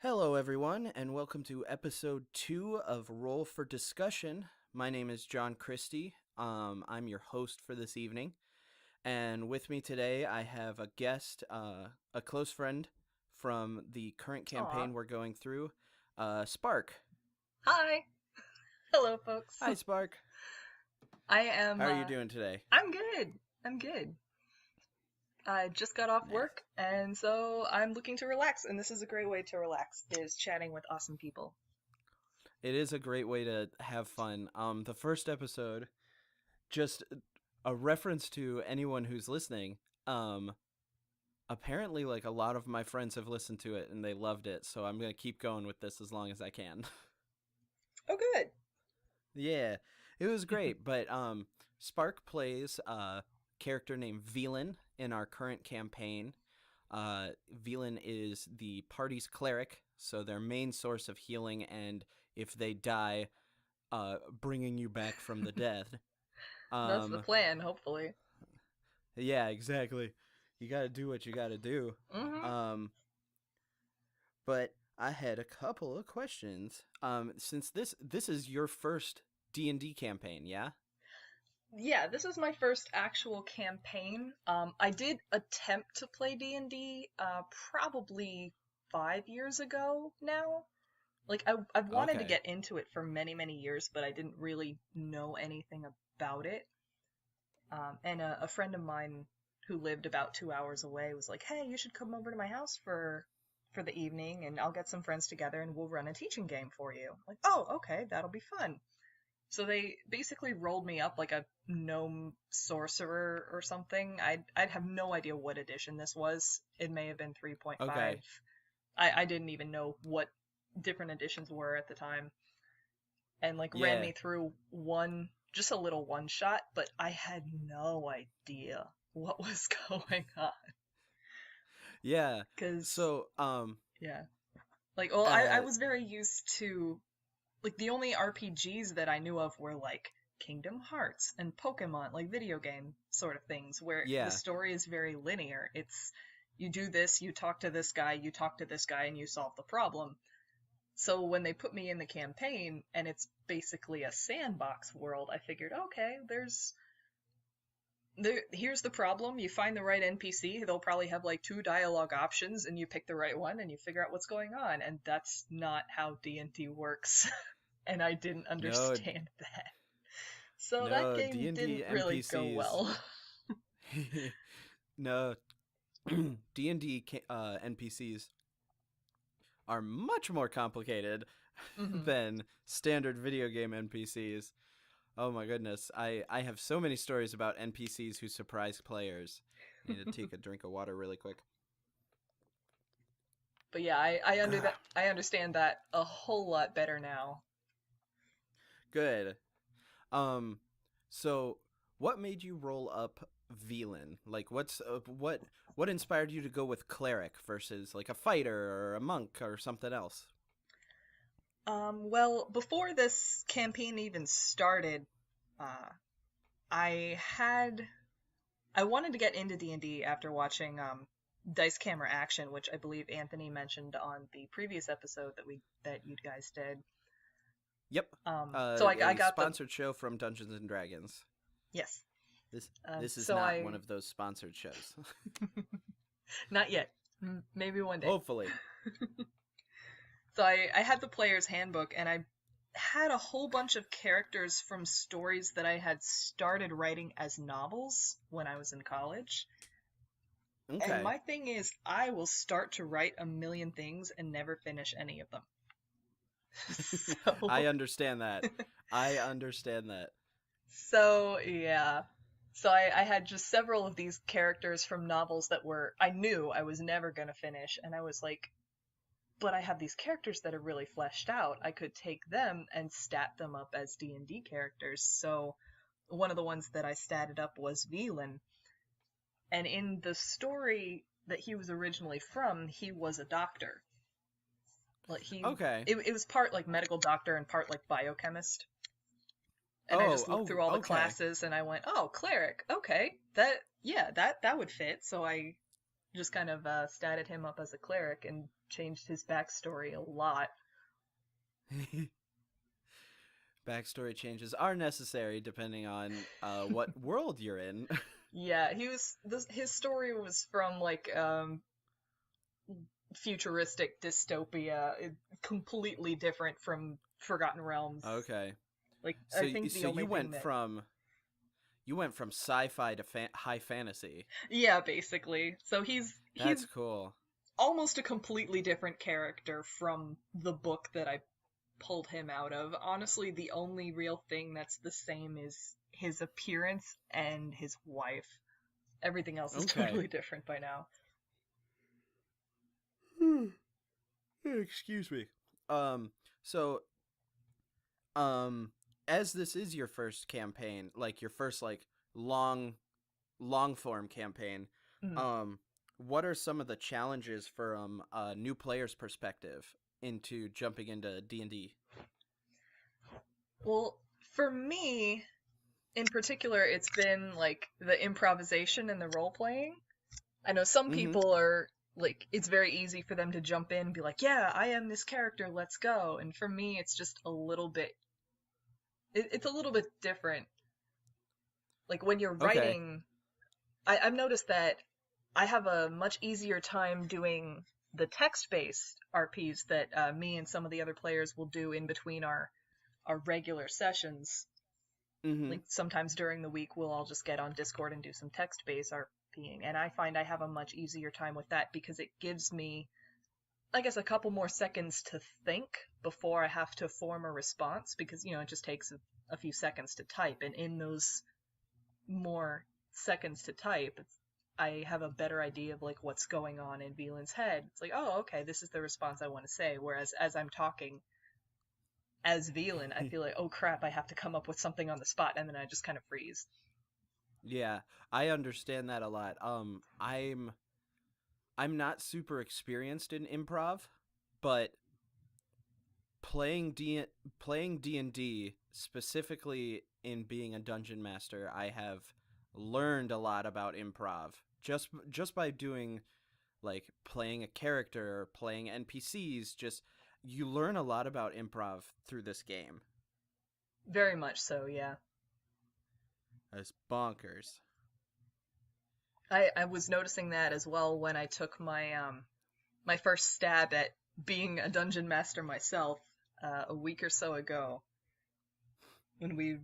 Hello, everyone, and welcome to episode 2 of Roll for Discussion. My name is John Christie. I'm your host for this evening. And with me today, I have a guest, a close friend from the current Aw. campaign we're going through, Spark. Hi. Hello, folks. Hi, Spark. I am, How are you doing today? I'm good. I'm good. I just got off Nice. work, and so I'm looking to relax, and this is a great way to relax, is chatting with awesome people. It is a great way to have fun. The first episode, just a reference to anyone who's listening, apparently like a lot of my friends have listened to it and they loved it, so I'm gonna keep going with this as long as I can. Oh, good. Yeah, it was great. But Spark plays a character named Velan in our current campaign. Velan is the party's cleric, so their main source of healing, and if they die, bringing you back from the dead. That's the um plan, hopefully. yeah, exactly. You gotta do what you gotta do. Mm-hmm. um but I had a couple of questions. Since this is your first D&D campaign, yeah? Yeah, this is my first actual campaign. I did attempt to play D&D, probably 5 years ago now. Like, I've wanted to Okay. get into it for many, many years, but I didn't really know anything about it. And a friend of mine who lived about 2 hours away was like, "Hey, you should come over to my house for the evening, and I'll get some friends together, and we'll run a teaching game for you." I'm like, "Oh, okay, that'll be fun." So they basically rolled me up like a gnome sorcerer or something. I'd have no idea what edition this was. It may have been 3.5. Okay. I didn't even know what different editions were at the time, and like ran Yeah. me through just a little one shot, but I had no idea what was going on. Yeah. Because, So, yeah. Like, well, I uh was very used to, like, the only RPGs that I knew of were, like, Kingdom Hearts and Pokemon, like, video game sort of things, where the yeah. story is very linear. It's, you do this, you talk to this guy, you talk to this guy, and you solve the problem. So when they put me in the campaign and it's basically a sandbox world, I figured, okay, here's the problem. You find the right NPC, they'll probably have like two dialogue options, and you pick the right one and you figure out what's going on. And that's not how D&D works. And I didn't No, understand that. So that no game D&D didn't really go NPCs. well. No, D&D NPCs are much more complicated Hmm. than standard video game NPCs. Oh my goodness. I have so many stories about NPCs who surprise players. I need to take a drink of water really quick. But yeah, I understand that a whole lot better now. Good. Um, so what made you roll up Velan? Like, what inspired you to go with cleric versus like a fighter or a monk or something else? Well, before this campaign even started, uh, I had I wanted to get into D&D after watching Dice Camera Action, which I believe Anthony mentioned on the previous episode that you guys did. Yep. So I A got the sponsored show from Dungeons and Dragons. yes. This is So not one I of those sponsored shows. not yet. Maybe one day. Hopefully. So I had the player's handbook, and I had a whole bunch of characters from stories that I had started writing as novels when I was in college. And Okay. my thing is, I will start to write a million things and never finish any of them. I So, understand that. I understand that. so yeah. So I had just several of these characters from novels that I knew I was never gonna finish, and I was like, but I have these characters that are really fleshed out. I could take them and stat them up as D&D characters. So one of the ones that I statted up was Velan, and in the story that he was originally from, he was a doctor. Like Okay. it was part like medical doctor and part like biochemist. And I Oh, just looked oh, through all the okay. classes and I went, "Oh, cleric. Okay. That would fit." So I just kind of statted him up as a cleric and changed his backstory a lot. Backstory changes are necessary depending on what world you're in. Yeah, his story was from like futuristic dystopia, completely different from Forgotten Realms. Okay. Like So I think the so only you thing went that from sci-fi to high fantasy. yeah, basically. So he's That's cool. almost a completely different character from the book that I pulled him out of. Honestly, the only real thing that's the same is his appearance and his wife. Everything else is Okay. totally different by now. Excuse me. So um as this is your first campaign, like your first like long form campaign, Mhm. um what are some of the challenges from a new player's perspective into jumping into D&D? Well, for me, in particular, it's been like the improvisation and the role playing. I know some Mhm. people are like, it's very easy for them to jump in and be like, yeah, I am this character, let's go. And for me, it's just a little bit, it's a little bit different. Like when you're Okay. writing, I've noticed that I have a much easier time doing the text-based RPs that me and some of the other players will do in between our regular sessions. Mhm. Like sometimes during the week we'll all just get on Discord and do some text-based RPing, and I find I have a much easier time with that because it gives me, I guess, a couple more seconds to think before I have to form a response because, it just takes a few seconds to type, and in those more seconds to type, I have a better idea of like what's going on in Veland's head. It's like, oh, okay, this is the response I want to say. Whereas as I'm talking as Veland, I feel like, oh crap, I have to come up with something on the spot, and then I just kind of freeze. Yeah, I understand that a lot. I'm not super experienced in improv, but playing D&D specifically in being a dungeon master, I have learned a lot about improv just by doing like playing a character or playing NPCs. Just you learn a lot about improv through this game. Very much so, yeah. That's bonkers. I was noticing that as well when I took my first stab at being a dungeon master myself a week or so ago when we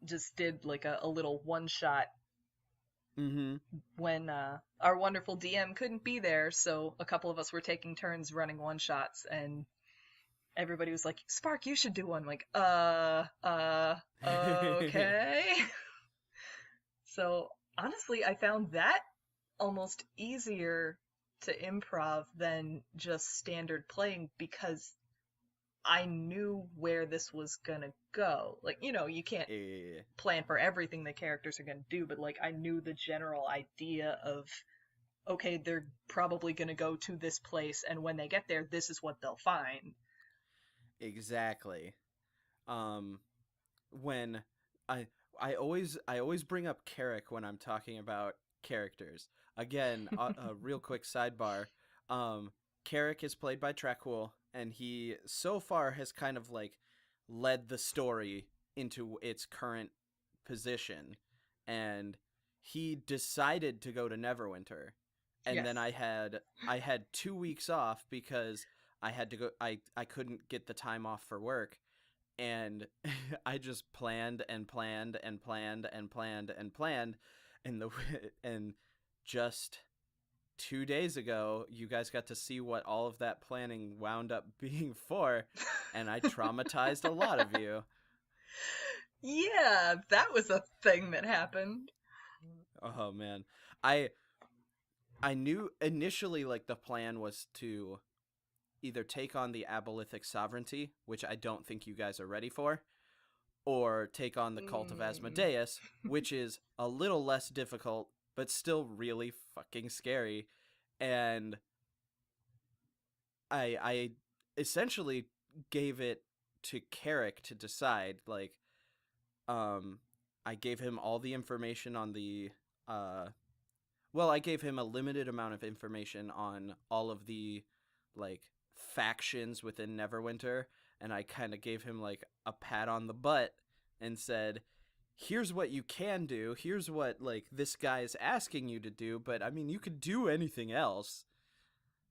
just did like a little one shot Mm-hmm. when our wonderful DM couldn't be there, so a couple of us were taking turns running one shots, and everybody was like, "Spark, you should do one." I'm like, okay. So honestly, I found that almost easier to improv than just standard playing because I knew where this was gonna go. Like, you can't Eh, plan for everything the characters are gonna do, but like I knew the general idea of, okay, they're probably gonna go to this place, and when they get there, this is what they'll find. exactly. Um, when I I always bring up Carrick when I'm talking about characters. Again, a real quick sidebar. Um, Carrick is played by Traquel, and he so far has kind of like led the story into its current position, and he decided to go to Neverwinter, and then Yes. I had 2 weeks off because I had to go. I couldn't get the time off for work, and I just planned and planned and planned and planned and planned, and the and just 2 days ago, you guys got to see what all of that planning wound up being for, and I traumatized a lot of you. Yeah, that was a thing that happened. Oh man, I I knew initially like the plan was to either take on the abolithic sovereignty, which I don't think you guys are ready for, or take on the cult of Mm. Asmodeus, which is a little less difficult, but still really fucking scary. And I essentially gave it to Carrick to decide. Like, um, I gave him all the information on the uh Well, I gave him a limited amount of information on all of the like factions within Neverwinter, and I kind of gave him like a pat on the butt and said, "Here's what you can do. Here's what like this guy is asking you to do, but I mean, you could do anything else."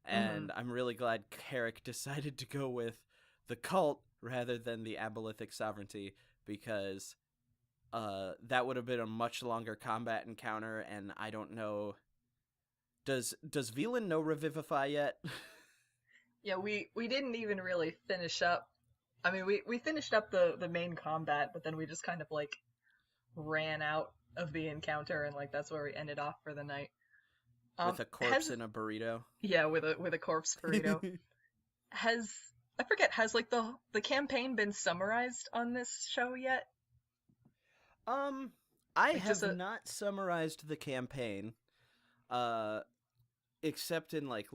Hmm. And I'm really glad Carrick decided to go with the cult rather than the abolithic sovereignty, because that would have been a much longer combat encounter, and I don't know. Does Velan know Revivify yet? Yeah, we didn't even really finish up. I mean, we finished up the main combat, but then we just kind of like ran out of the encounter, and like that's where we ended off for the night. With a corpse Has in a burrito? Yeah, with a corpse burrito. Has I forget, has like the campaign been summarized on this show yet? um, I Like just have a not summarized the campaign, uh, except in like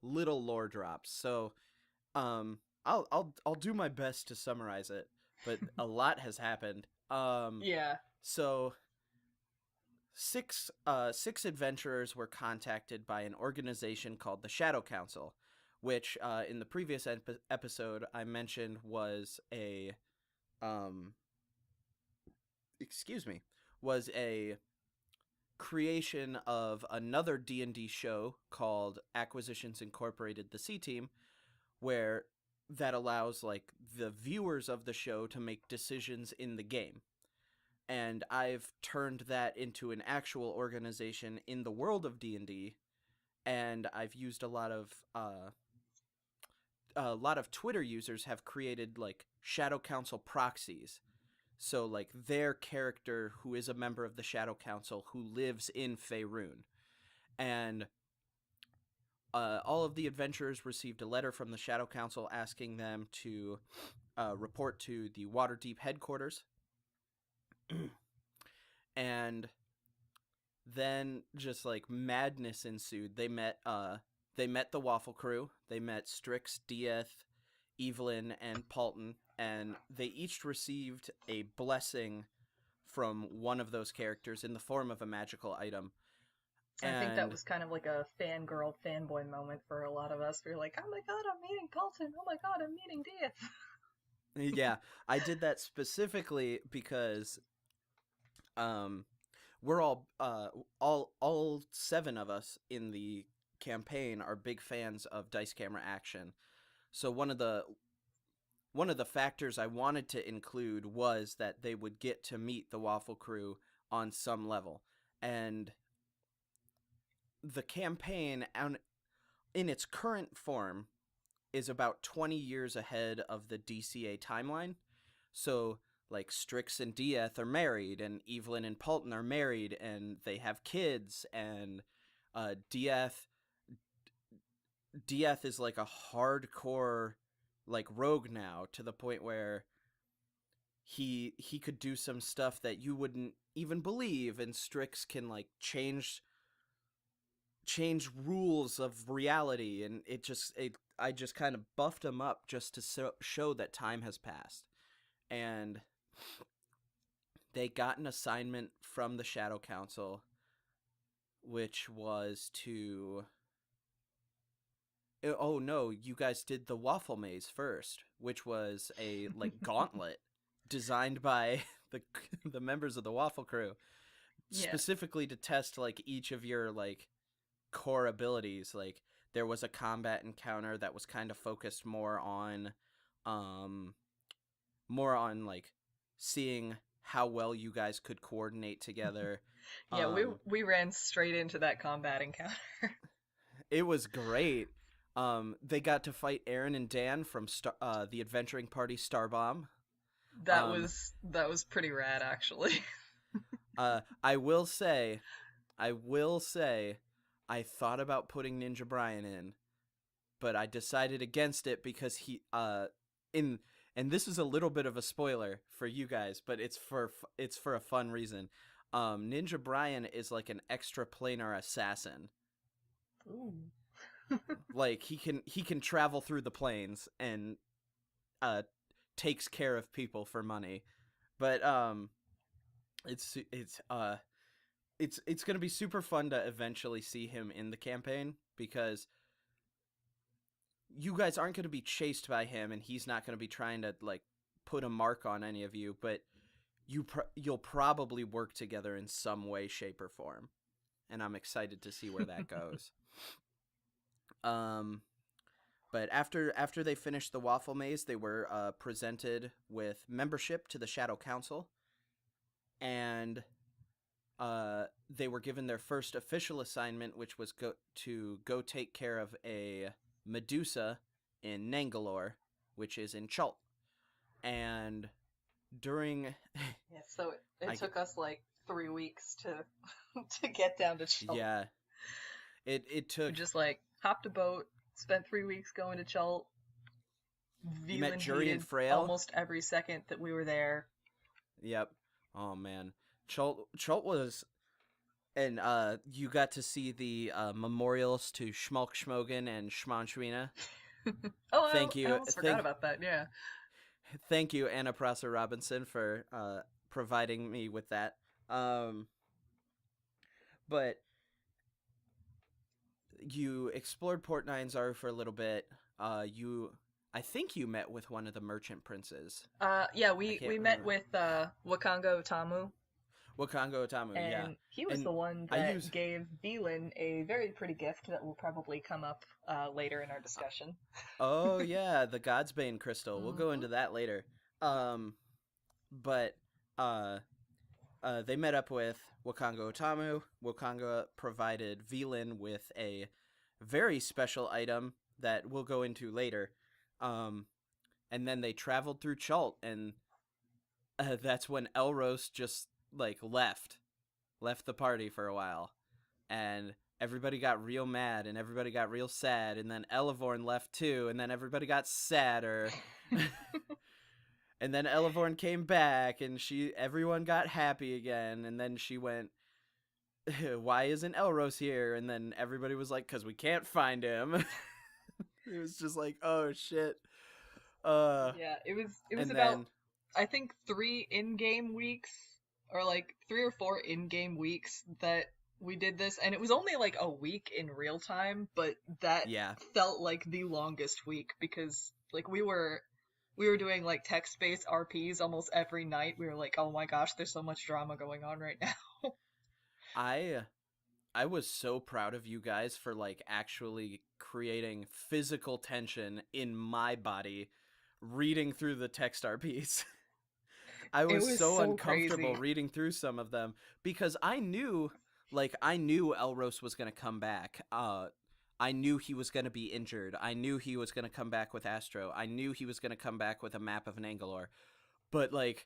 little lore drops. So, I'll do my best to summarize it, but a lot has happened. Yeah. So six adventurers were contacted by an organization called the Shadow Council, which in the previous episode I mentioned was a um excuse me was a creation of another D&D show called Acquisitions Incorporated: The C Team, where that allows like the viewers of the show to make decisions in the game. And I've turned that into an actual organization in the world of D&D, and I've used a lot of Twitter users have created like Shadow Council proxies. So like their character who is a member of the Shadow Council who lives in Faerun. And all of the adventurers received a letter from the Shadow Council asking them to report to the Waterdeep headquarters. And then just like madness ensued. They met the Waffle Crew. They met Strix, Dieth, Evelyn, and Paulton, and they each received a blessing from one of those characters in the form of a magical item. I think that And was kind of like a fangirl fanboy moment for a lot of us. We were like, oh my god, I'm meeting Colton. Oh my god, I'm meeting Dieth. yeah, I did that specifically because um we're all seven of us in the campaign are big fans of dice camera action. So one of the factors I wanted to include was that they would get to meet the Waffle Crew on some level. And the campaign in its current form is about 20 years ahead of the DCA timeline. So like Strix and Dieth are married, and Evelyn and Paulton are married, and they have kids, and Dieth is like a hardcore like rogue now, to the point where he could do some stuff that you wouldn't even believe, and Strix can like change rules of reality, and I just kind of buffed him up just to show that time has passed. And they got an assignment from the Shadow Council, which was to oh no, you guys did the waffle maze first, which was a like gauntlet designed by the members of the Waffle Crew, Yeah. specifically to test like each of your like core abilities. Like there was a combat encounter that was kind of focused um more on like seeing how well you guys could coordinate together. Yeah, we um we ran straight into that combat encounter. it was great. They got to fight Aaron and Dan from the adventuring party Starbomb. um That was pretty rad actually. I will say, I will say, I thought about putting Ninja Brian in, but I decided against it because in and this is a little bit of a spoiler for you guys, but it's for a fun reason. Ninja Brian is like an extra planar assassin. Ooh. Like he can travel through the planes and uh takes care of people for money. But it's it's going to be super fun to eventually see him in the campaign, because you guys aren't going to be chased by him, and he's not going to be trying to like put a mark on any of you, but you'll probably work together in some way, shape, or form, and I'm excited to see where that goes. But after they finished the Waffle Maze, they were presented with membership to the Shadow Council, and they were given their first official assignment, which was to go take care of a Medusa in Nangalore, which is in Chult. And during so it took us like 3 weeks to get down to Chult. Yeah, it took. We just like hopped a boat, spent 3 weeks going to Chult. You met Jurian Frail almost every second that we were there. Yep. Oh man, Chult was, and you got to see the memorials to Schmalk Schmogan and Schman Schwina. Oh, thank you. I almost forgot about that. Yeah. Thank you, Anna Prosser Robinson, for providing me with that. But you explored Port Nyanzaru for a little bit. I think you met with one of the merchant princes. Yeah, we met with Wakango Otamu. Wakango Otamu, yeah. And he was the one that gave Velan a very pretty gift that will probably come up later in our discussion. Oh, yeah, the Godsbane crystal. We'll go into that later. But they met up with Wakango Otamu. Wakango provided Velan with a very special item that we'll go into later. And then they traveled through Chult, and that's when Elros just like left the party for a while, and everybody got real mad and everybody got real sad, and then Elevorn left too, and then everybody got sadder. And then Elevorn came back, and everyone got happy again, and then she went, why isn't Elros here? And then everybody was like, 'cause we can't find him. It was just like, oh shit. Yeah, it was about then, I think 3 in-game weeks, or like 3 or 4 in-game weeks that we did this, and it was only like a week in real time, but that felt like the longest week, because like we were doing like text-based RPs almost every night. We were like, oh my gosh, there's so much drama going on right now. I was so proud of you guys for like actually creating physical tension in my body reading through the text RPs. I was so uncomfortable reading through some of them, because I knew Elros was going to come back. I knew he was going to be injured. I knew he was going to come back with Astro. I knew he was going to come back with a map of Nangalore. But like,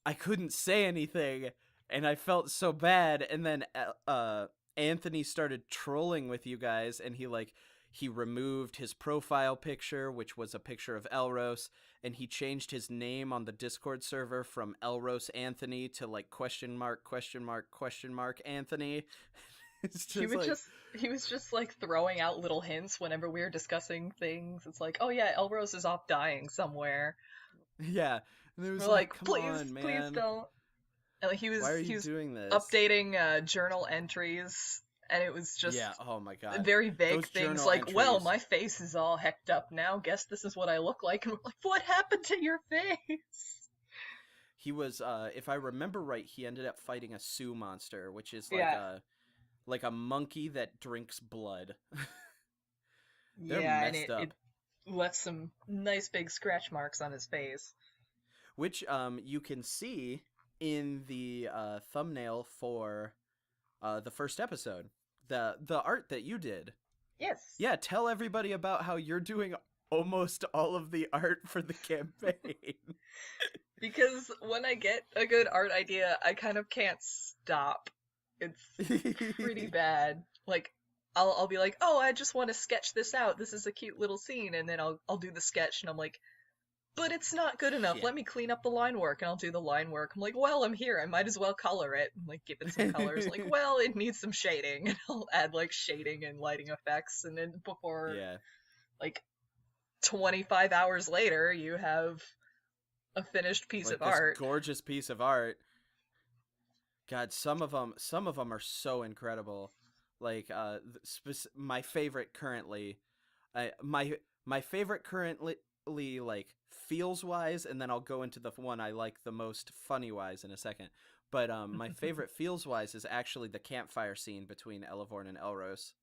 I couldn't say anything, and I felt so bad. And then Anthony started trolling with you guys, and he removed his profile picture, which was a picture of Elros, and he changed his name on the Discord server from Elros Anthony to like ? Anthony. He was just like throwing out little hints whenever we were discussing things. It's like, oh yeah, Elros is off dying somewhere. Yeah. And it was we're like, please don't. And he was doing this? Updating journal entries. And it was just oh my god, very vague things like, entries. Well, my face is all hecked up now. Guess this is what I look like. And we're like, what happened to your face? He was, if I remember right, he ended up fighting a Sioux monster, which is like a monkey that drinks blood. They're messed up. It left some nice big scratch marks on his face, which you can see in the thumbnail for the first episode. The art that you did. Yes. Yeah, tell everybody about how you're doing almost all of the art for the campaign. Because when I get a good art idea, I kind of can't stop. It's pretty bad. Like, I'll be like, oh, I just want to sketch this out. This is a cute little scene. And then I'll do the sketch, and I'm like, but it's not good enough. Yeah. Let me clean up the line work, and I'll do the line work. I'm like, well, I'm here. I might as well color it. I'm like, give it some colors. Like, well, it needs some shading. And I'll add like shading and lighting effects. And then before, like 25 hours later, you have a finished piece of art. Gorgeous piece of art. God, some of them are so incredible. Like my favorite currently, my favorite currently, like feels wise, and then I'll go into the one I like the most funny wise in a second. But my favorite feels wise is actually the campfire scene between Elevorn and Elros.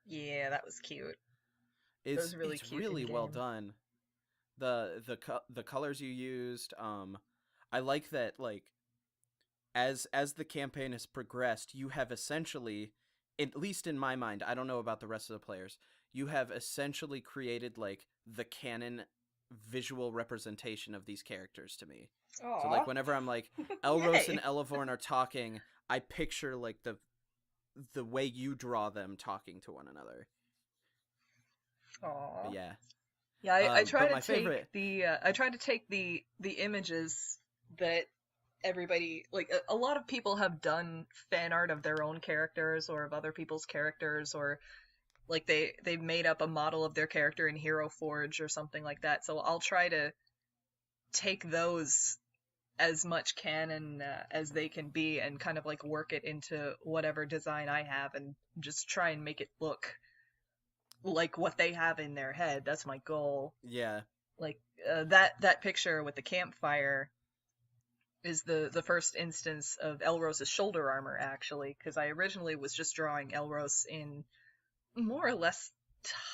Yeah, that was cute. That It's was really it's cute in really well game. done. The colors you used, I like that, like, as the campaign has progressed, you have essentially, at least in my mind, I don't know about the rest of the players, you have essentially created like the canon visual representation of these characters to me. So like Aw. whenever I'm like Elros and Yay. Elevorn are talking, I picture like the way you draw them talking to one another. But Aw. yeah. Yeah, I try But to my take favorite. the images that everybody like a lot of people have done fan art of their own characters or of other people's characters, or like they've made up a model of their character in Hero Forge or something like that. So I'll try to take those as much canon as they can be and kind of like work it into whatever design I have and just try and make it look like what they have in their head. That's my goal. Yeah. Like that picture with the campfire is the first instance of Elros's shoulder armor, actually, because I originally was just drawing Elros in more or less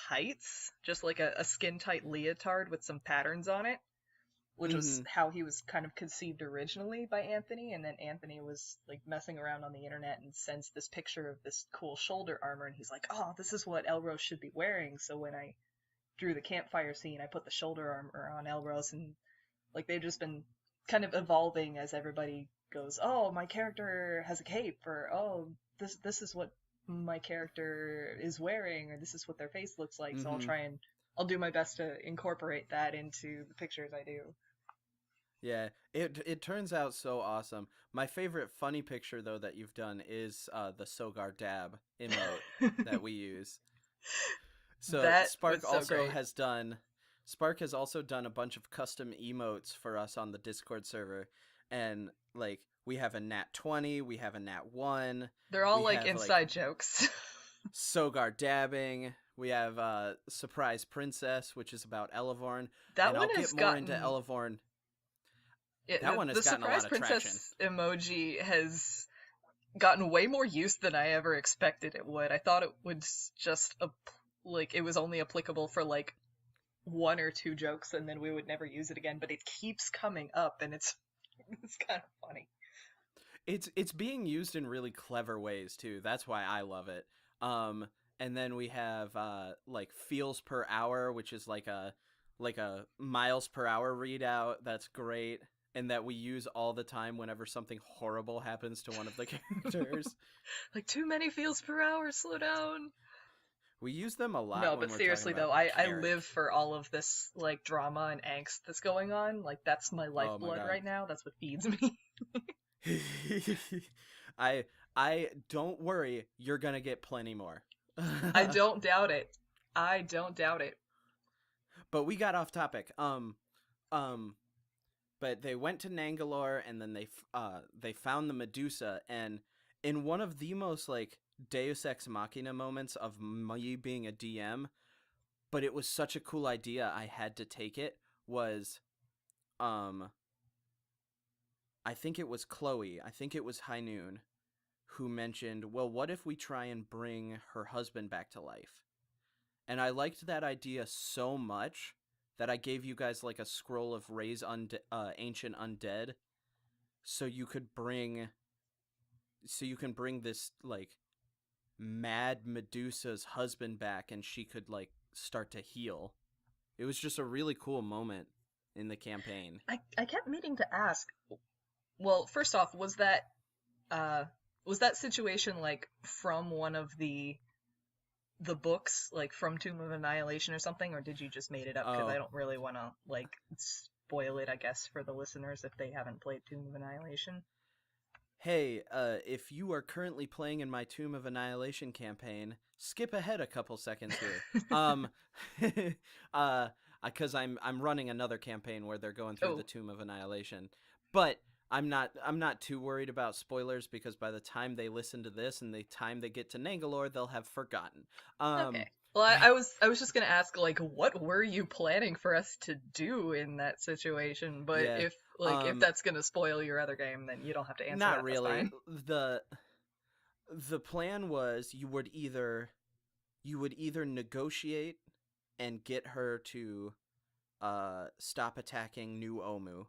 tights, just like a skin tight leotard with some patterns on it, which was Mhm. how he was kind of conceived originally by Anthony. And then Anthony was like messing around on the internet and sends this picture of this cool shoulder armor, and he's like, "Oh, this is what Elros should be wearing." So when I drew the campfire scene, I put the shoulder armor on Elros, and like they've just been kind of evolving as everybody goes, "Oh, my character has a cape," or "Oh, this is what my character is wearing," or "This is what their face looks like." So Mhm. I'll do my best to incorporate that into the pictures I do. Yeah, it turns out so awesome. My favorite funny picture though that you've done is the Sogar dab emote that we use. So That was so great. Spark has also done a bunch of custom emotes for us on the Discord server, and like we have a Nat 20, we have a Nat 1, They're all we like have like inside jokes. Sogar dabbing, we have Surprise Princess, which is about Elevorn, That and one I'll get has more into gotten Elevorn. That it, one has the gotten a lot surprise of traction. princess emoji has gotten way more use than I ever expected it would. I thought it would just like it was only applicable for like one or two jokes and then we would never use it again, but it keeps coming up and it's it's kind of funny. It's being used in really clever ways too. That's why I love it. Um, and then we have like feels per hour, which is like a miles per hour readout. That's great, and that we use all the time whenever something horrible happens to one of the characters. Like too many feels per hour, slow down. We use them a lot No, when but we're talking seriously about though, I Carrick. live for all of this like drama and angst that's going on. Like that's my Oh my lifeblood god. right now. That's what feeds me. I don't worry, you're gonna get plenty more. I don't doubt it. I don't doubt it. But we got off topic. Um, but they went to Nangalore and then they found the Medusa, and in one of the most like Deus Ex Machina moments of me being a DM, but it was such a cool idea I had to take it, was um I think it was Chloe, I think it was High Noon who mentioned, well, what if we try and bring her husband back to life? And I liked that idea so much that I gave you guys like a scroll of ancient undead, so you could bring, so you can bring this like mad Medusa's husband back, and she could like start to heal. It was just a really cool moment in the campaign. I kept meaning to ask. Well, first off, uh was that situation like from one of the books, like from Tomb of Annihilation or something, or did you just made it up? Because I Oh, don't really want to like spoil it, I guess, for the listeners if they haven't played Tomb of Annihilation. hey, if you are currently playing in my Tomb of Annihilation campaign, skip ahead a couple seconds here. Um, uh, because I'm running another campaign where they're going through Oh, the Tomb of Annihilation, but I'm not too worried about spoilers because by the time they listen to this and the time they get to Nangalore, they'll have forgotten. Okay. Well, I was just gonna ask, like, what were you planning for us to do in that situation? But Yeah. if that's gonna spoil your other game, then you don't have to answer Not that. That's really. fine. The plan was you would either negotiate and get her to stop attacking New Omu,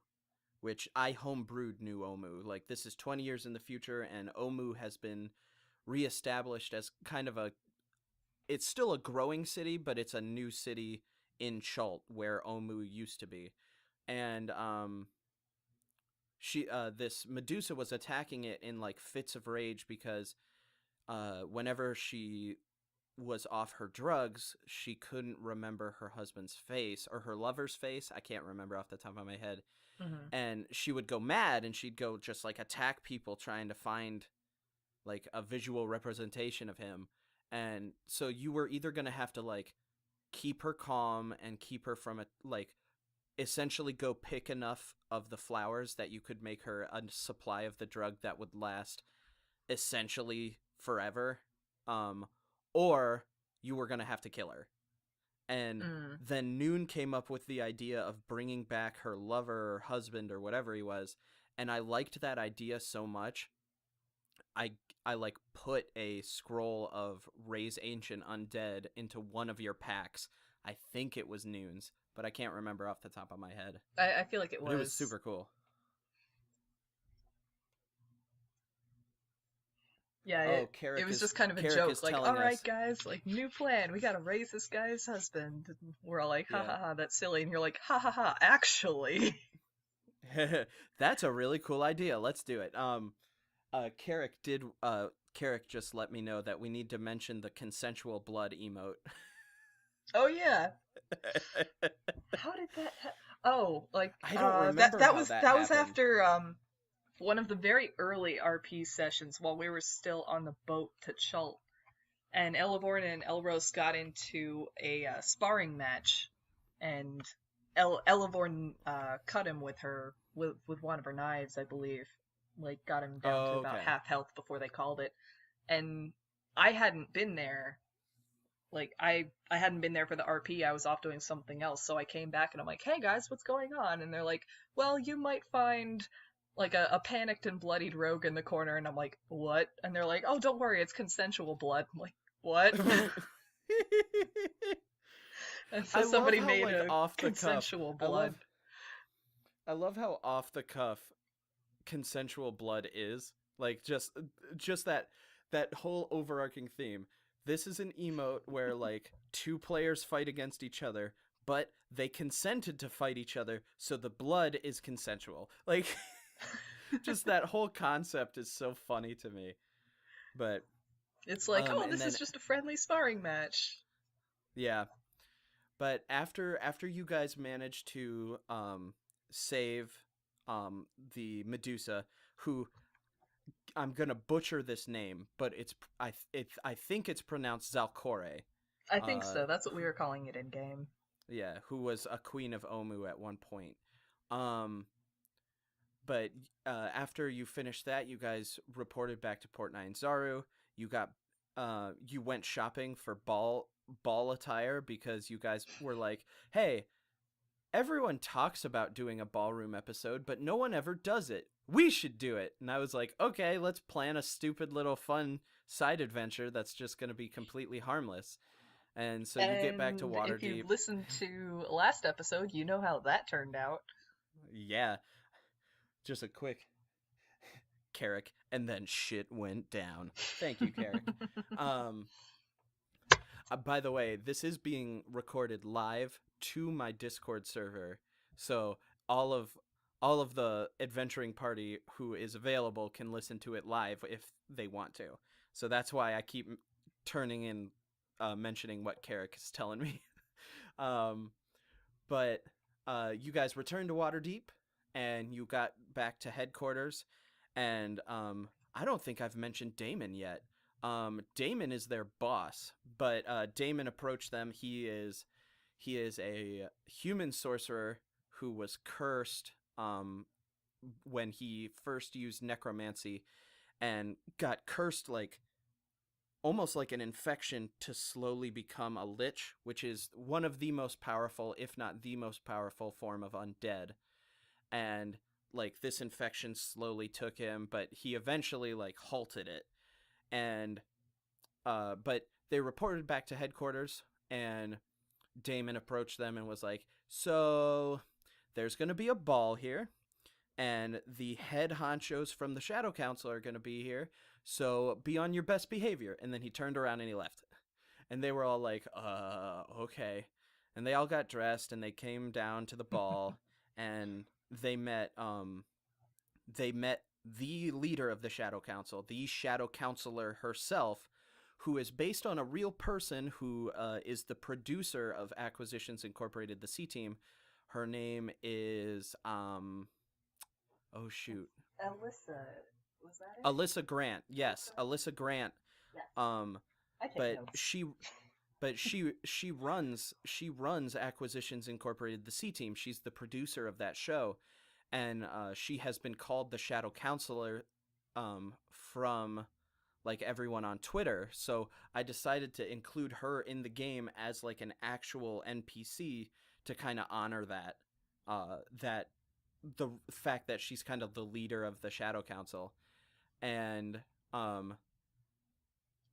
which I homebrewed New Omu. Like, this is 20 years in the future, and Omu has been reestablished as kind of a. It's still a growing city, but it's a new city in Chult where Omu used to be, and this Medusa was attacking it in like fits of rage because whenever she was off her drugs, she couldn't remember her husband's face or her lover's face. I can't remember off the top of my head. Hmm. And she would go mad and she'd go just like attack people trying to find like a visual representation of him. And so you were either going to have to like keep her calm and keep her from it, like essentially go pick enough of the flowers that you could make her a supply of the drug that would last essentially forever, um or you were going to have to kill her. And Mm. then Noon came up with the idea of bringing back her lover or husband or whatever he was, and I liked that idea so much. I like put a scroll of raise ancient undead into one of your packs. I think it was Noon's, but I can't remember off the top of my head. I feel like it But it was was. super cool. Yeah, Oh, it was just kind of a Carrick joke, is like, all telling right, us. guys, like, new plan, we gotta raise this guy's husband. And we're all like, ha Yeah. ha ha, that's silly, and you're like, ha ha ha, actually. That's a really cool idea. Let's do it. Carrick just let me know that we need to mention the consensual blood emote. Oh yeah, how did that? Oh, like, I don't that remember that how was that that was happened. after one of the very early RP sessions while we were still on the boat to Chult, and Elevorn and Elros got into a sparring match, and Elevorn cut him with one of her knives, I believe. Like, got him down to Oh, about okay. half health before they called it. And I hadn't been there. Like, I hadn't been there for the RP. I was off doing something else. So I came back and I'm like, "Hey guys, what's going on?" And they're like, "Well, you might find like a panicked and bloodied rogue in the corner." And I'm like, "What?" And they're like, "Oh, don't worry, it's consensual blood." I'm like, "What?" And so I love somebody how made like a off the cuff. consensual I love blood. I love how off the cuff consensual blood is. Like just that whole overarching theme. This is an emote where like two players fight against each other, but they consented to fight each other, so the blood is consensual. Like just that whole concept is so funny to me. But It's like, "Oh, and this is then just a friendly sparring match." yeah, but after you guys managed to save the Medusa, who I'm gonna butcher this name, but I think it's pronounced Zalcore. I think Uh, so. That's what we were calling it in game. yeah, who was a queen of Omu at one point. Um, but after you finished that, you guys reported back to Port Nine Zaru. You went shopping for ball attire because you guys were like, hey, everyone talks about doing a ballroom episode, but no one ever does it. We should do it. And I was like, okay, let's plan a stupid little fun side adventure that's just going to be completely harmless. And so you get back to And if Waterdeep. you've listened to last episode, you know how that turned out. Yeah, just a quick Carrick, and then shit went down. Thank you, Carrick. um, by the way, this is being recorded live to my Discord server, so all of all of the adventuring party who is available can listen to it live if they want to. So that's why I keep turning in, mentioning what Carrick is telling me. um, but you guys returned to Waterdeep, and you got back to headquarters, and I don't think I've mentioned Damon yet. Damon is their boss, but Damon approached them. He is a human sorcerer who was cursed when he first used necromancy and got cursed, like almost like an infection, to slowly become a lich, which is one of the most powerful, if not the most powerful form of undead. And like this infection slowly took him, but he eventually like halted it. And but they reported back to headquarters, and Damon approached them and was like, so there's going to be a ball here, and the head honchos from the Shadow Council are going to be here, so be on your best behavior. And then he turned around and he left. And they were all like, okay. And they all got dressed and they came down to the ball and they met the leader of the Shadow Council, the Shadow Counselor herself, who is based on a real person who is the producer of Acquisitions Incorporated, the C-Team. Her name is, oh shoot. Alyssa, was that it? Alyssa Grant, yes, Alyssa Grant. Yes. I take notes. she runs Acquisitions Incorporated, the C-Team. She's the producer of that show, and she has been called the Shadow Counselor from like everyone on Twitter. So I decided to include her in the game as like an actual NPC to kind of honor that the fact that she's kind of the leader of the Shadow Council. And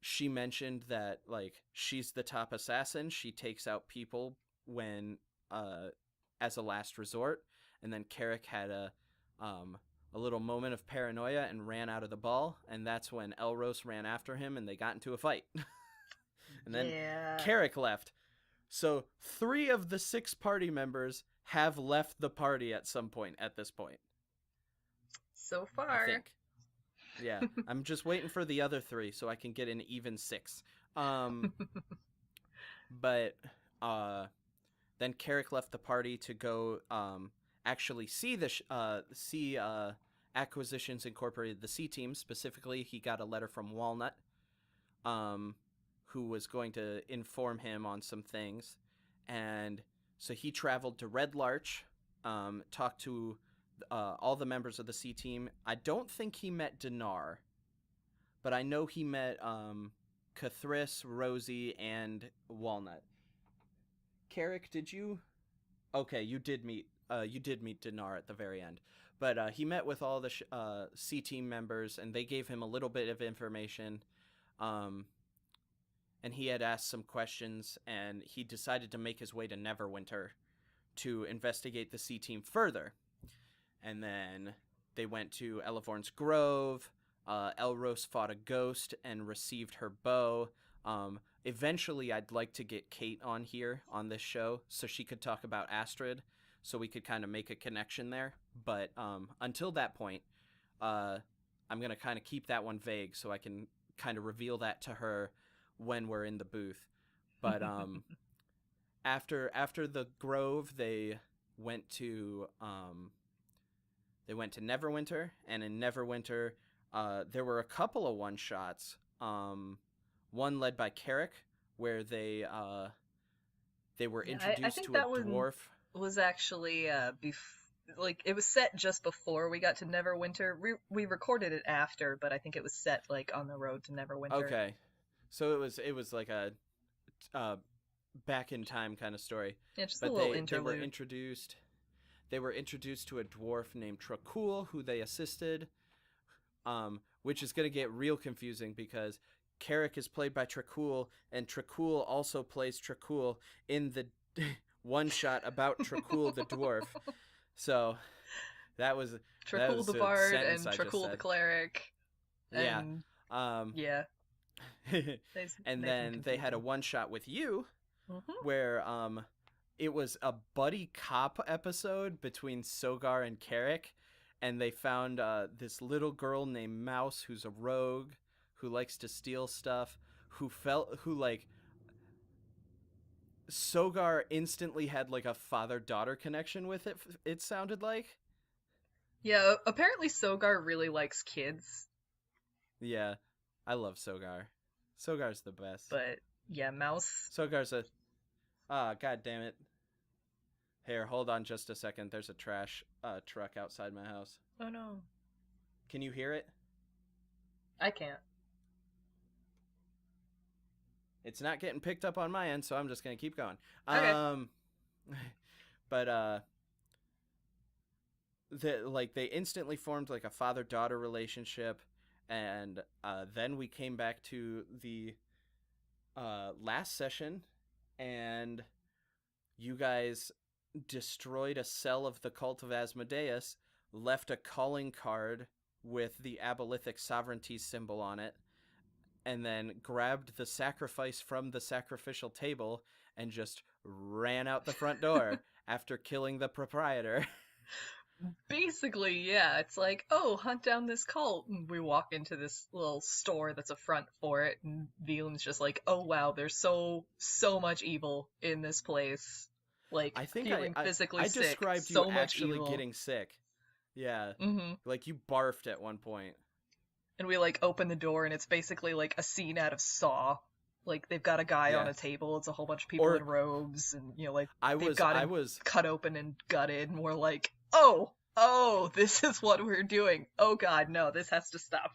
she mentioned that like she's the top assassin. She takes out people when as a last resort. And then Carrick had a little moment of paranoia and ran out of the ball, and that's when Elros ran after him and they got into a fight. And then Carrick left. So 3 of the 6 party members have left the party at some point at this point. So far. I think. Yeah, I'm just waiting for the other 3 so I can get an even 6. But then Carrick left the party to go actually see Acquisitions Incorporated, the C-Team. Specifically, he got a letter from Walnut, who was going to inform him on some things. And so he traveled to Red Larch, talked to all the members of the C-Team. I don't think he met Dinar, but I know he met Cathris, Rosie, and Walnut. Carrick, did you? Okay, you did meet Dinar at the very end. But he met with all the C-Team members, and they gave him a little bit of information. And he had asked some questions, and he decided to make his way to Neverwinter to investigate the C-Team further. And then they went to Elevorn's Grove. Elros fought a ghost and received her bow. Eventually, I'd like to get Kate on here on this show so she could talk about Astrid, so we could kind of make a connection there. But until that point, I'm going to kind of keep that one vague so I can kind of reveal that to her when we're in the booth. But after the Grove, they went to Neverwinter, and in Neverwinter, there were a couple of one-shots. One led by Carrick, where they were introduced to a dwarf. Was actually it was set just before we got to Neverwinter. We recorded it after, but I think it was set like on the road to Neverwinter. Okay, so it was like a back in time kind of story. Yeah, just a little interlude. They were introduced to a dwarf named Trakul, who they assisted, which is going to get real confusing because Carrick is played by Trakul, and Trakul also plays Trakul in the one shot about Trakul the dwarf. So that was Trakul the bard and Trakul the cleric. And, yeah. And then they had a one shot with you, where it was a buddy cop episode between Sogar and Carrick, and they found this little girl named Mouse who's a rogue who likes to steal stuff, who Sogar instantly had like a father-daughter connection with it sounded like. Yeah, apparently Sogar really likes kids. Yeah, I love Sogar. Sogar's the best. But yeah, Mouse. Sogar's god damn it. Here, hold on just a second. There's a trash truck outside my house. Oh no. Can you hear it? I can't. It's not getting picked up on my end, so I'm just gonna keep going. Okay. But they instantly formed like a father-daughter relationship, and then we came back to the last session, and you guys destroyed a cell of the cult of Asmodeus, left a calling card with the abolithic sovereignty symbol on it, and then grabbed the sacrifice from the sacrificial table and just ran out the front door after killing the proprietor. Basically, yeah, it's like, oh, hunt down this cult. And we walk into this little store that's a front for it, and Veland's just like, oh wow, there's so much evil in this place. Like, I think feeling physically I sick, described so you much actually evil. getting sick. Yeah. Mm-hmm. Like you barfed at one point. And we like open the door, and it's basically like a scene out of Saw. Like they've got a guy on Yeah. a table. It's a whole bunch of people Or in robes, and like I they've was got I him was cut open and gutted, and we're like, oh, this is what we're doing. Oh God, no, this has to stop.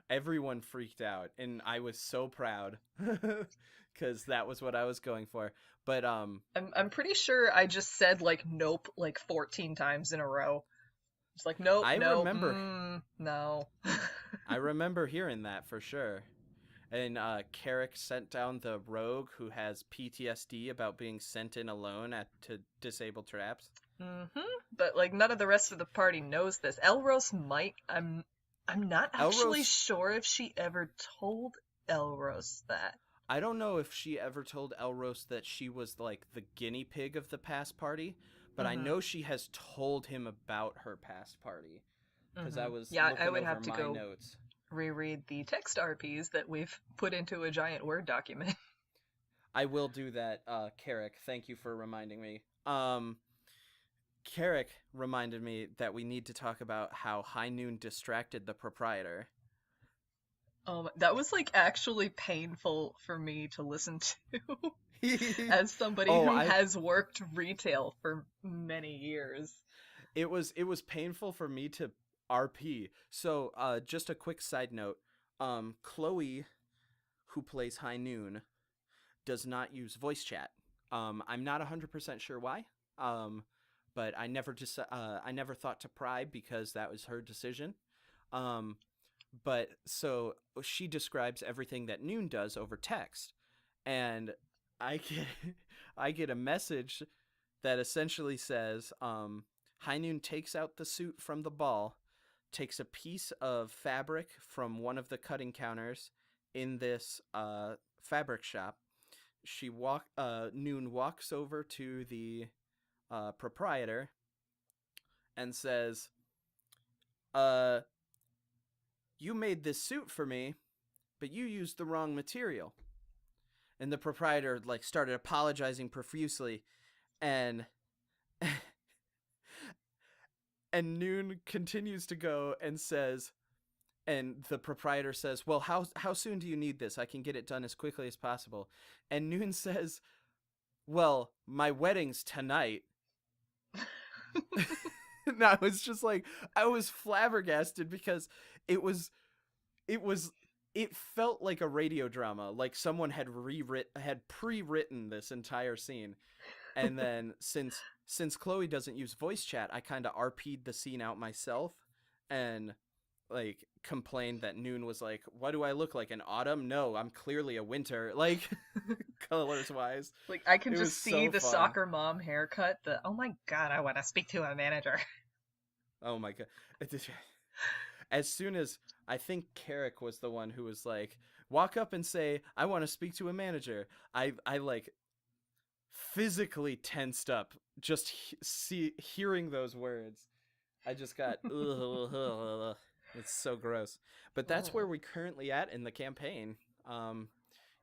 everyone freaked out, and I was so proud because that was what I was going for. But I'm pretty sure I just said like nope like 14 times in a row. It's like nope, I nope, remember no. I remember hearing that for sure. And Carrick sent down the rogue who has PTSD about being sent in alone to disable traps. But like none of the rest of the party knows this. Elros might. I'm not actually Elros, sure if she ever told Elros that. I don't know if she ever told Elros that she was like the guinea pig of the past party, but I know she has told him about her past party because I was Yeah, looking I would over have to my go notes. reread the text RPs that we've put into a giant Word document. I will do that, Carrick. Thank you for reminding me. Carrick reminded me that we need to talk about how High Noon distracted the proprietor. That was like actually painful for me to listen to as somebody who has worked retail for many years. It was painful for me to RP. So, just a quick side note. Chloe, who plays High Noon, does not use voice chat. I'm not 100% sure why. But I never thought to pry because that was her decision. But so she describes everything that Noon does over text, and I get a message that essentially says, High Noon takes out the suit from the ball, takes a piece of fabric from one of the cutting counters in this fabric shop. Noon walks over to the proprietor and says, you made this suit for me, but you used the wrong material. And the proprietor like started apologizing profusely, and and Noon continues to go and says, and the proprietor says, well, how soon do you need this? I can get it done as quickly as possible. And Noon says, well, my wedding's tonight. And I was just like, I was flabbergasted because it felt like a radio drama, like someone had pre-written this entire scene. And then since Chloe doesn't use voice chat, I kind of RP'd the scene out myself and like complained that Noon was like, what do I look like, an autumn? No, I'm clearly a winter, like colors wise. Like I can just see the soccer mom haircut, oh my God, I want to speak to a manager. Oh my God. As soon as I think Carrick was the one who was like, walk up and say, I want to speak to a manager, I like physically tensed up just hearing those words. I just got it's so gross. But that's where we're currently at in the campaign.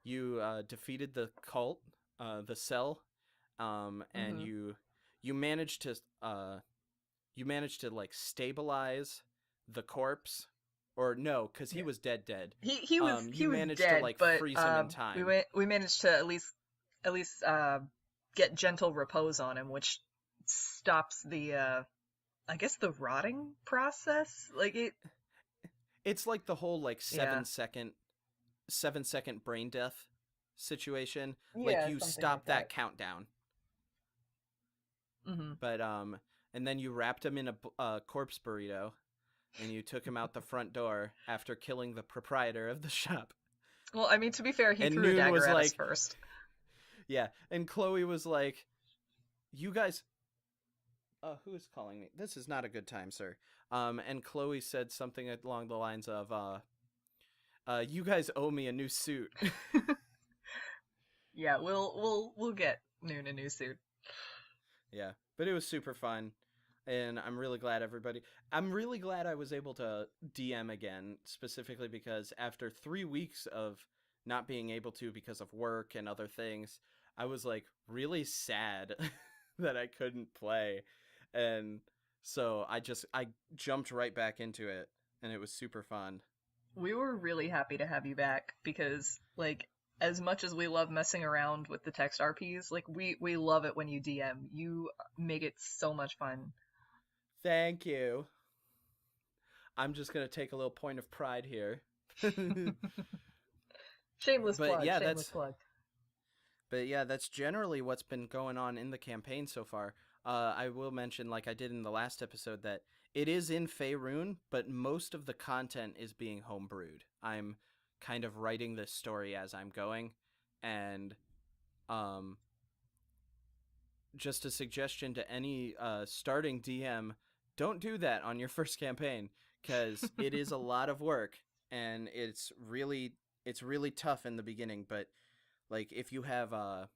You defeated the cult, the cell, and you managed to like stabilize the corpse, or no, because he was dead. He was you was managed dead, to like but freeze him in time. we managed to at least get gentle repose on him, which stops the I guess the rotting process. Like It's like the whole like yeah. 7-second brain death situation. Like Yeah, you something like stop that. that countdown, Hmm. but and then you wrapped him in a corpse burrito, and you took him out the front door after killing the proprietor of the shop. Well, I mean, to be fair, he And threw a Noon dagger was at us like, first. yeah, and Chloe was like, "You guys, who is calling me? This is not a good time, sir." And Chloe said something along the lines of, "You guys owe me a new suit." Yeah, we'll get Noon a new suit. Yeah, but it was super fun, and I'm really glad everybody. I'm really glad I was able to DM again, specifically because after 3 weeks of not being able to because of work and other things, I was like really sad that I couldn't play, and so I jumped right back into it, and it was super fun. We were really happy to have you back because, like, as much as we love messing around with the text RPs, like we love it when you DM. You make it so much fun. Thank you. I'm just gonna take a little point of pride here. Shameless but plug, yeah, shameless that's plug. But yeah, that's generally what's been going on in the campaign so far. I will mention, like I did in the last episode, that it is in Faerun, but most of the content is being homebrewed. I'm kind of writing this story as I'm going, and um, just a suggestion to any starting DM: don't do that on your first campaign because it is a lot of work, and it's really tough in the beginning, but like if you have a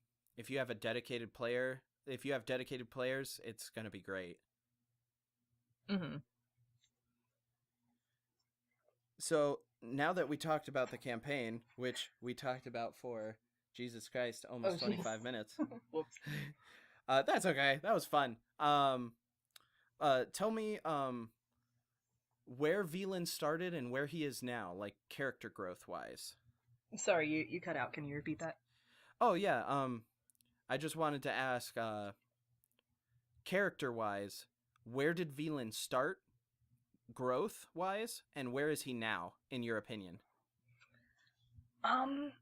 dedicated player, if you have dedicated players, it's gonna be great. Hmm. So now that we talked about the campaign, which we talked about for Jesus Christ, Oh, almost jeez. 25 minutes. Whoops. That's okay. That was fun. Tell me where Velan started and where he is now, like character growth wise. Sorry, you cut out. Can you repeat that? Oh yeah. I just wanted to ask, character wise, where did Velan start growth wise, and where is he now, in your opinion? Um,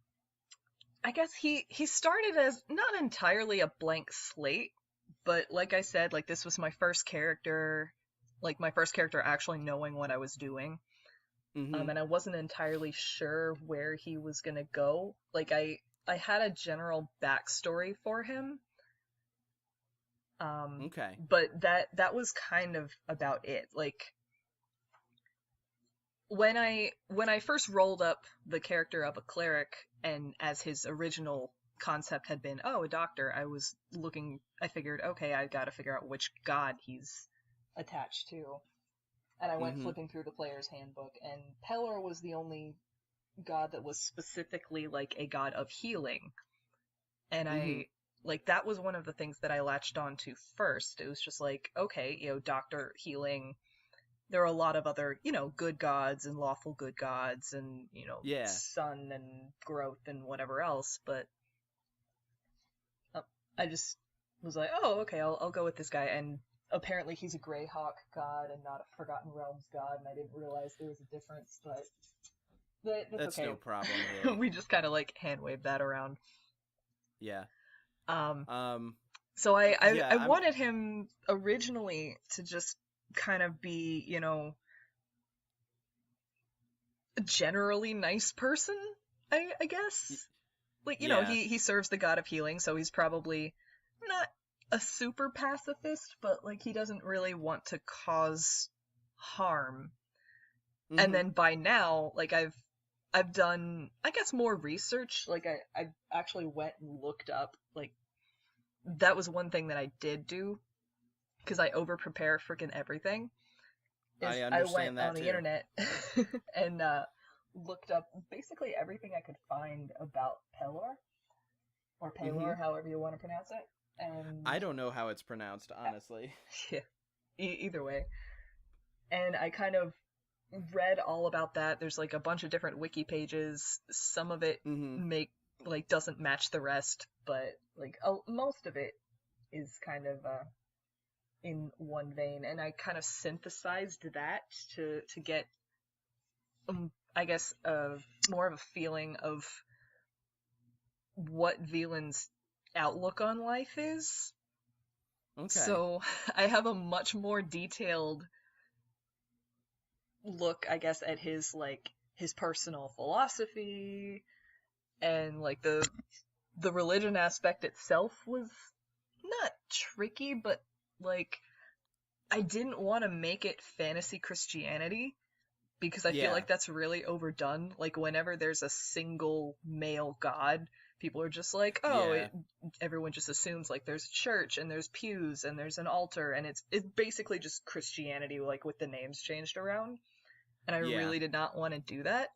I guess he started as not entirely a blank slate, but like I said, like this was my first character, like my first character actually knowing what I was doing. Mm-hmm. And I wasn't entirely sure where he was gonna go. Like I had a general backstory for him. Okay. But that was kind of about it. Like when I first rolled up the character of a cleric, and as his original concept had been, oh, a doctor, I figured, okay, I gotta figure out which god he's attached to. And I went Mm-hmm. flipping through the player's handbook, and Pelor was the only god that was specifically like a god of healing. And Mm-hmm. that was one of the things that I latched on to first. It was just like, okay, doctor healing. There are a lot of other, good gods and lawful good gods and, Yeah. sun and growth and whatever else, but I just was like, oh, okay, I'll go with this guy. And apparently he's a Greyhawk god and not a Forgotten Realms god, and I didn't realize there was a difference, but that's That's okay. no problem, really. We just kind of like hand wave that around. Yeah. Um, Um. so Yeah. I wanted him originally to just kind of be, a generally nice person, I guess. Like, Yeah. he serves the god of healing, so he's probably not a super pacifist, but like he doesn't really want to cause harm. Mm-hmm. And then by now, like I've done, I guess, more research. Like I actually went and looked up, like that was one thing that I did do because I over prepare freaking everything. Is I I went understand that on the too. internet and looked up basically everything I could find about Pelor or Mm-hmm. Pelor, however you want to pronounce it. And I don't know how it's pronounced, honestly. yeah, either way. And I kind of read all about that. There's like a bunch of different wiki pages. Some of it Mm-hmm. make like doesn't match the rest, but like most of it is kind of in one vein, and I kind of synthesized that to get I guess more of a feeling of what Veland's outlook on life is. Okay. So I have a much more detailed look, I guess, at his personal philosophy, and like the religion aspect itself was not tricky, but like I didn't want to make it fantasy Christianity because I feel like that's really overdone. Like whenever there's a single male god, people are just like, oh, everyone just assumes like there's a church and there's pews and there's an altar, and it's basically just Christianity, like with the names changed around. And I really did not want to do that.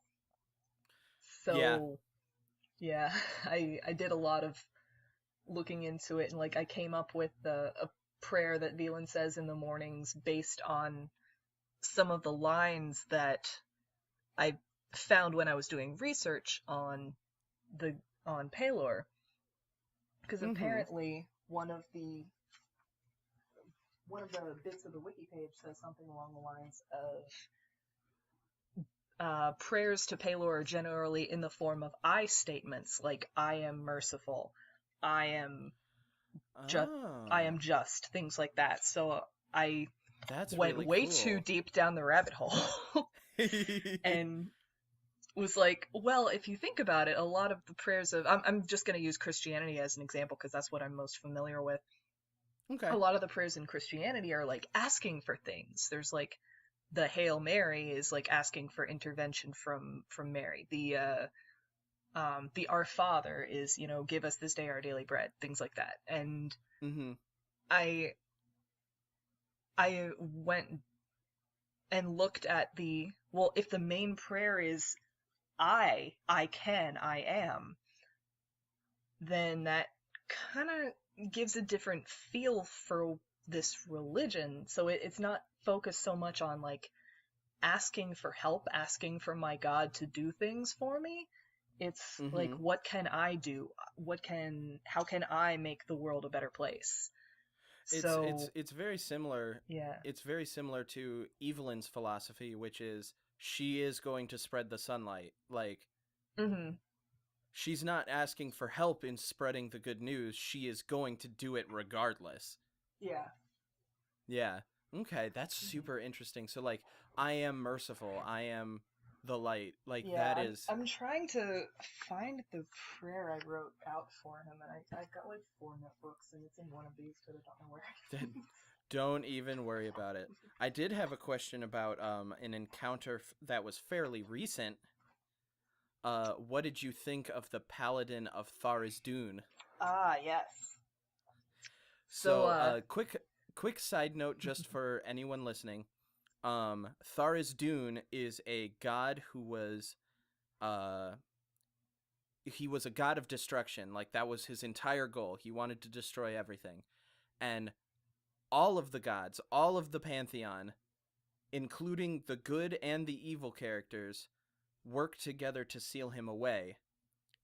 So yeah, I did a lot of looking into it, and like I came up with a prayer that Veland says in the mornings based on some of the lines that I found when I was doing research on Pelor, because apparently one of the bits of the wiki page says something along the lines of prayers to Pelor are generally in the form of I statements, like I am merciful, I am just, things like that. So I went really way cool. too deep down the rabbit hole and was like, well, if you think about it, a lot of the prayers of I'm just going to use Christianity as an example because that's what I'm most familiar with. Okay. A lot of the prayers in Christianity are like asking for things. There's like the Hail Mary is like asking for intervention from Mary. The Our Father is, give us this day our daily bread, things like that. And I went and looked at if the main prayer is I can, I am, then that kind of gives a different feel for this religion. So it's not focused so much on like asking for help, asking for my God to do things for me. It's like, what can I do? How can I make the world a better place? It's very similar. Yeah. It's very similar to Evelyn's philosophy, which is she is going to spread the sunlight. Like, she's not asking for help in spreading the good news. She is going to do it regardless. Yeah. Yeah. Okay, that's super interesting. So, like, I am merciful. I am the light. Like, that is... I'm trying to find the prayer I wrote out for him, and I've got like 4 notebooks, and it's in one of these, but I don't know where. Don't even worry about it. I did have a question about an encounter that was fairly recent. What did you think of the Paladin of Tharizdun? Ah, yes. So, quick side note just for anyone listening. Tharizdun is a god who was he was a god of destruction. Like, that was his entire goal. He wanted to destroy everything. And all of the gods, all of the pantheon, including the good and the evil characters, worked together to seal him away.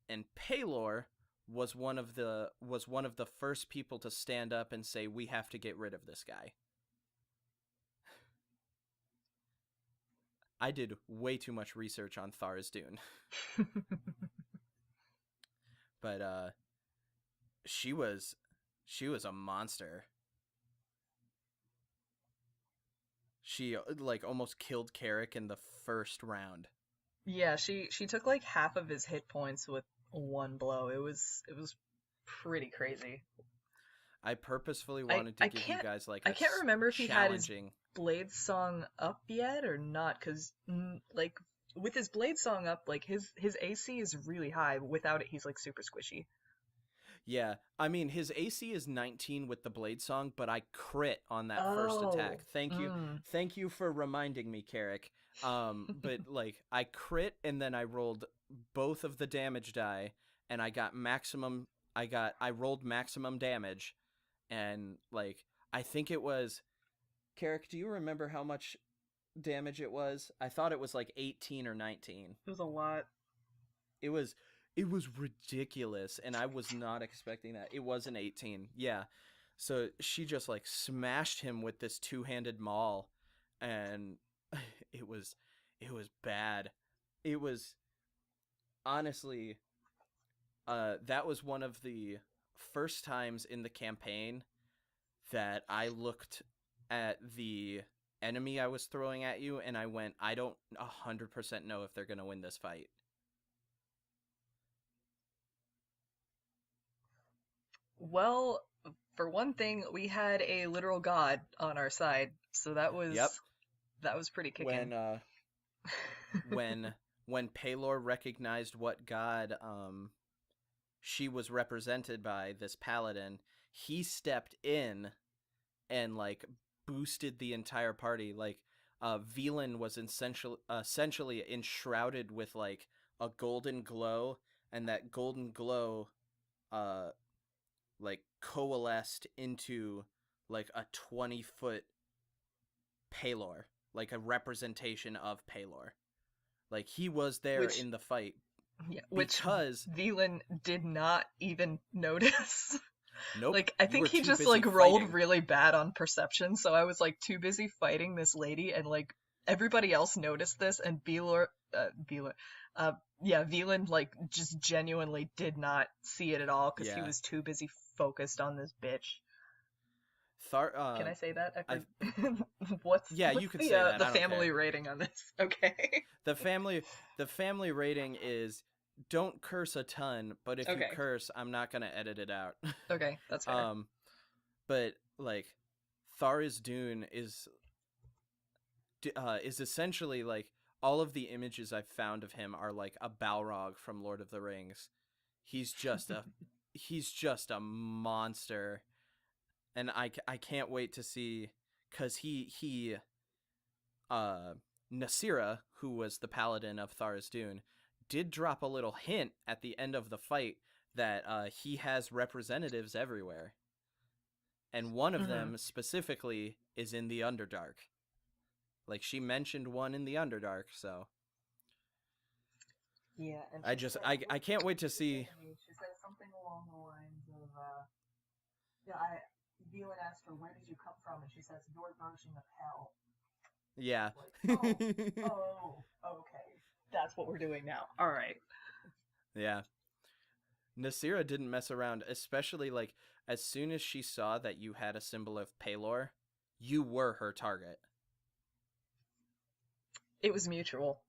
And Pelor was one of the first people to stand up and say, we have to get rid of this guy. I did way too much research on Tharizdun. But she was a monster. She like almost killed Carrick in the first round. Yeah, she took like half of his hit points with one blow. It was pretty crazy. I purposefully wanted to give you guys like I can't remember if he had his challenging Blade Song up yet or not, because like with his Blade Song up, like his AC is really high. Without it, he's like super squishy. Yeah, I mean his AC is 19 with the Blade Song, but I crit on that first attack. Thank you for reminding me, Carrick. But like I crit and then I rolled both of the damage die, and I rolled maximum damage, and like I think it was. Carrick, do you remember how much damage it was? I thought it was like 18 or 19. It was a lot. It was It was ridiculous, and I was not expecting that. It wasn't 18. Yeah. So she just like smashed him with this two-handed maul, and it was it was bad. It was honestly that was one of the first times in the campaign that I looked at the enemy I was throwing at you and I went, I don't 100% know if they're going to win this fight. Well, for one thing, we had a literal god on our side, so that was Yep. pretty When kicking. when Paylor recognized what god she was represented by, this paladin, he stepped in and like boosted the entire party. Like Velan was essentially enshrouded with like a golden glow, and that golden glow uh like coalesced into like a 20-foot Paylor, like a representation of Paylor. Like he was there Which in the fight yeah, which because Velan did not even notice. nope, Like, I you think were he too just busy like rolled fighting. really bad on perception, so I was like too busy fighting this lady, and like everybody else noticed this, and Velan like just genuinely did not see it at all because he Yeah. was too busy focused on this bitch. Thar Can I say that? I What's yeah, you what's could say that. the I don't family care. rating on this? Okay. The family rating is don't curse a ton, but if you Okay. curse, I'm not going to edit it out. Okay, that's fair. But like Thariz Dune is essentially like all of the images I've found of him are like a Balrog from Lord of the Rings. He's just a he's just a monster, and I can't wait to see, cuz he Nasira, who was the paladin of Thariz Dune, did drop a little hint at the end of the fight that he has representatives everywhere, and one of Hmm. them specifically is in the Underdark. Like she mentioned one in the Underdark, so Yeah, and I she just said, I what can't wait to did she say see. to me? She said something along the lines of, yeah, Velan asked her, where did you come from? And she says, your version of hell. Yeah. Like, oh, okay. That's what we're doing now. All right. Yeah. Nasira didn't mess around, especially like as soon as she saw that you had a symbol of Paylor, you were her target. It was mutual.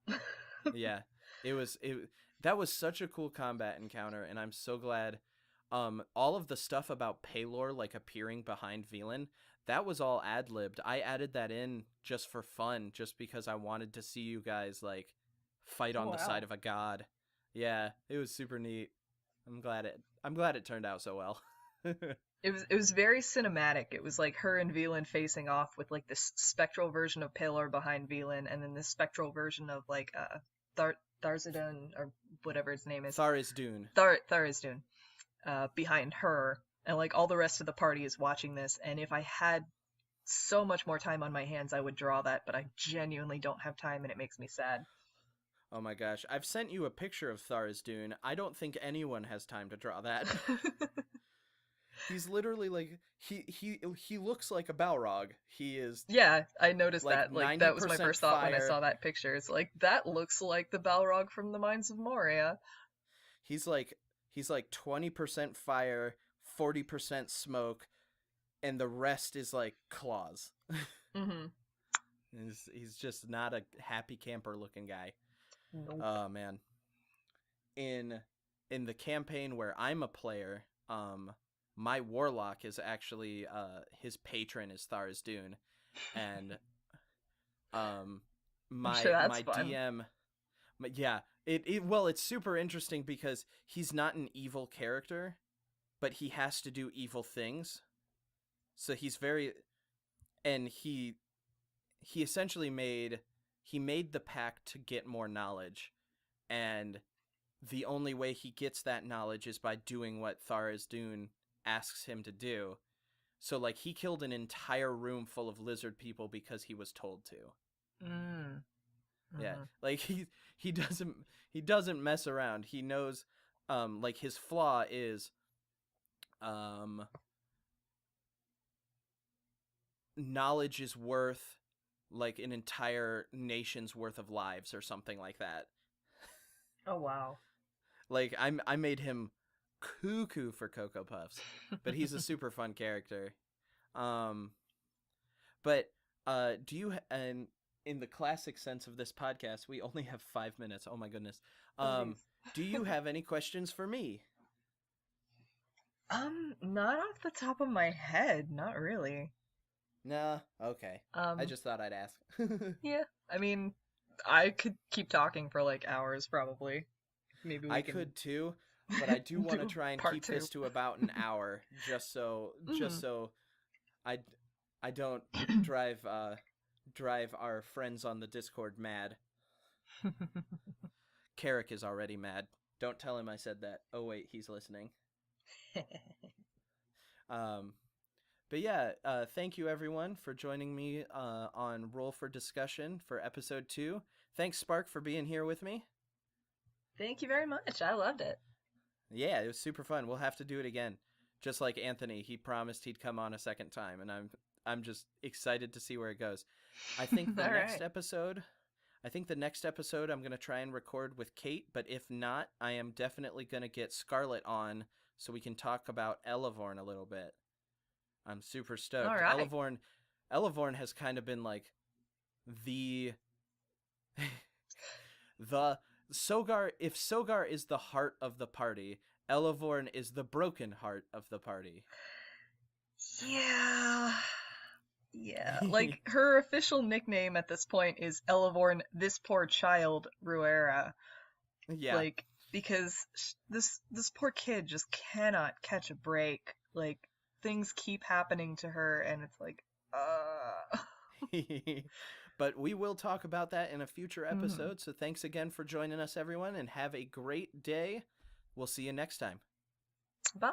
Yeah. It that was such a cool combat encounter, and I'm so glad all of the stuff about Paylor like appearing behind Velan, that was all ad-libbed. I added that in just for fun, just because I wanted to see you guys like fight Oh, on the side wow. of a god. Yeah, it was super neat. I'm glad it turned out so well. It was very cinematic. It was like her and Velan facing off with like this spectral version of Paler behind Velan, and then this spectral version of like Tharzadon or whatever his name is, Thariz Dune. Tharizdun, behind her, and like all the rest of the party is watching this. And if I had so much more time on my hands, I would draw that, but I genuinely don't have time, and it makes me sad. Oh my gosh, I've sent you a picture of Thariz Dune. I don't think anyone has time to draw that. He's literally like he looks like a Balrog. He is Yeah, I noticed like that. Like that was my 90% first thought when I fire. saw that picture. It's like that looks like the Balrog from the Mines of Moria. He's like he's like 20% fire, 40% smoke, and the rest is like claws. Mm-hmm. He's just not a happy camper looking guy. Nope. Oh man. In in the campaign where I'm a player, my warlock is actually his patron is Thariz Dune, and um I'm sure that's my fun. DM, yeah, well, it's super interesting because he's not an evil character, but he has to do evil things. So he's very, and he essentially made the pact to get more knowledge, and the only way he gets that knowledge is by doing what Thariz Dune asks him to do. So like he killed an entire room full of lizard people because he was told to. Mm. Yeah, Mm-hmm. like he doesn't mess around. He knows like his flaw is um knowledge is worth like an entire nation's worth of lives or something like that. Oh wow. Like I made him cuckoo for Cocoa Puffs, but he's a super fun character. Um, but do you and in the classic sense of this podcast, we only have 5 minutes. Oh my goodness. Oh, jeez. Do you have any questions for me? Not off the top of my head, not really. Nah. Okay. I Um, just thought I'd ask. yeah. I mean, I could keep talking for like hours probably. Maybe we I can could too, but I do want to do try and part keep two. this to about an hour, just Mhm. so I I don't drive our friends on the Discord mad. Carrick is already mad. Don't tell him I said that. Oh wait, he's listening. Um, but yeah, thank you everyone for joining me on Roll for Discussion for episode 2. Thanks Spark for being here with me. Thank you very much. I loved it. Yeah, it was super fun. We'll have to do it again. Just like Anthony, he promised he'd come on a second time, and I'm just excited to see where it goes. I think the All next right. episode I'm going to try and record with Kate, but if not, I am definitely going to get Scarlett on so we can talk about Elevorn a little bit. I'm super stoked. All right. Elevorn has kind of been like the the Sogar. If Sogar is the heart of the party, Elevorn is the broken heart of the party. Yeah. Yeah. Like her official nickname at this point is Elevorn, this poor child, Ruera. Yeah. Like because this poor kid just cannot catch a break. Like things keep happening to her and it's like But we will talk about that in a future Mhm. episode. So thanks again for joining us, everyone, and have a great day. We'll see you next time. Bye.